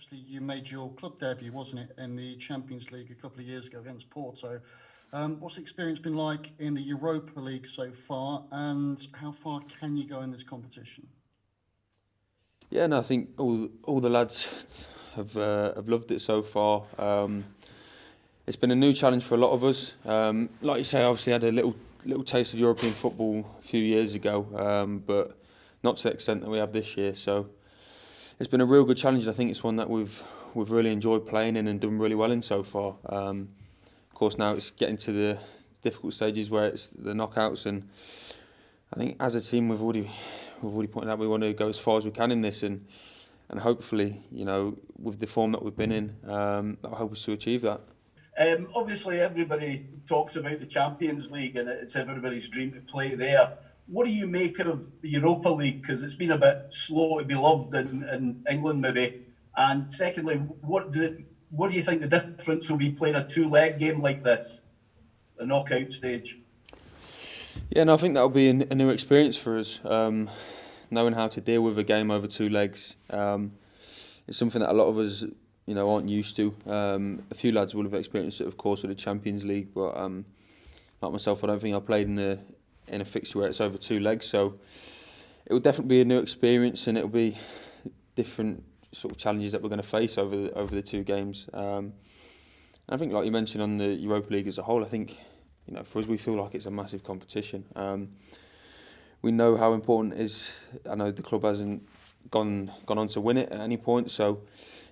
obviously you made your club debut, wasn't it, in the Champions League a couple of years ago against Porto. What's the experience been like in the Europa League so far, and how far can you go in this competition? Yeah, no, I think all the lads have loved it so far. It's been a new challenge for a lot of us. Like you say, obviously had a little taste of European football a few years ago, but not to the extent that we have this year. So it's been a real good challenge. I think it's one that we've really enjoyed playing in and done really well in so far. Of course, now it's getting to the difficult stages where it's the knockouts, and I think as a team we've already pointed out we want to go as far as we can in this, and hopefully, with the form that we've been in, that'll help us to achieve that. Obviously, everybody talks about the Champions League and it's everybody's dream to play there. What do you make of the Europa League? Because it's been a bit slow to be loved in England, maybe. And secondly, what do you think the difference will be playing a two-leg game like this, a knockout stage? Yeah, no, I think that'll be a new experience for us. Knowing how to deal with a game over two legs, it's something that a lot of us, aren't used to. A few lads will have experienced it, of course, with the Champions League, but like myself, I don't think I played in a fixture where it's over two legs. So it will definitely be a new experience, and it'll be different sort of challenges that we're going to face over the two games. I think, like you mentioned, on the Europa League as a whole, I think, for us, we feel like it's a massive competition. We know how important it is. I know the club hasn't gone on to win it at any point, so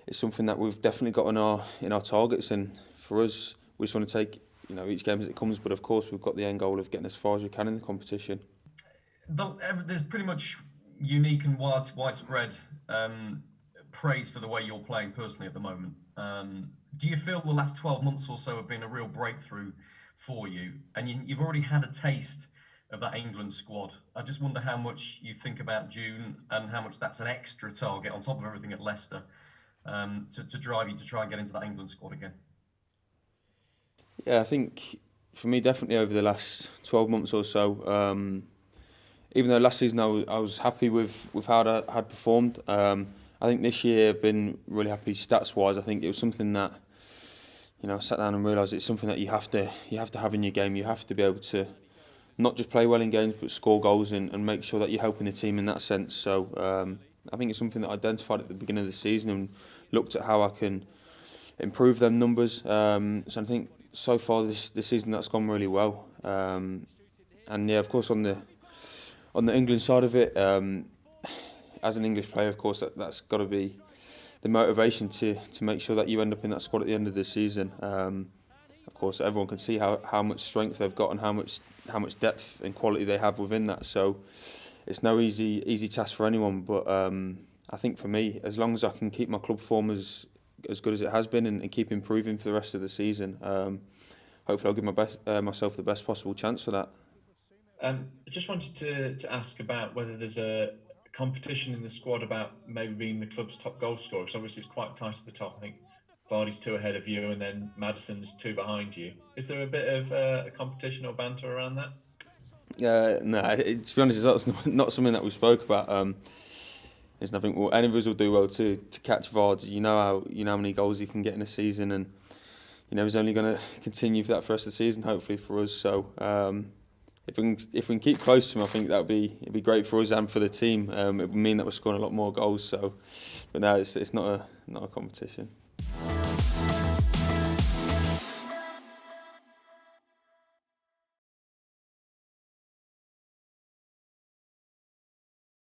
it's something that we've definitely got in our targets. And for us, we just want to take each game as it comes. But of course, we've got the end goal of getting as far as we can in the competition. There's pretty much unique and widespread praise for the way you're playing personally at the moment. Do you feel the last 12 months or so have been a real breakthrough for you? And you've already had a taste of that England squad. I just wonder how much you think about June and how much that's an extra target on top of everything at Leicester to drive you to try and get into that England squad again. Yeah, I think for me, definitely over the last 12 months or so, even though last season I was happy with how I had performed, I think this year I've been really happy stats-wise. I think it was something that, I sat down and realised it's something that you have to have in your game. You have to be able to not just play well in games, but score goals and make sure that you're helping the team in that sense. So I think it's something that I identified at the beginning of the season and looked at how I can improve them numbers. So I think so far this season that's gone really well. And yeah, of course on the England side of it, as an English player, of course that's got to be the motivation to make sure that you end up in that squad at the end of the season. Of course, everyone can see how much strength they've got and how much depth and quality they have within that. So it's no easy task for anyone. But I think for me, as long as I can keep my club form as good as it has been and keep improving for the rest of the season, hopefully I'll give myself the best possible chance for that. I just wanted to ask about whether there's a competition in the squad about maybe being the club's top goal scorer. So obviously it's quite tight at the top. I think Vardy's 2 ahead of you, and then Maddison's 2 behind you. Is there a bit of a competition or banter around that? No, to be honest, that's not something that we spoke about. There's nothing. Well, any of us will do well to catch Vard. You know how many goals he can get in a season, and he's only going to continue for that for the rest of the season, hopefully for us. So if we can keep close to him, I think it'd be great for us and for the team. It would mean that we're scoring a lot more goals. So, but no, it's not a competition.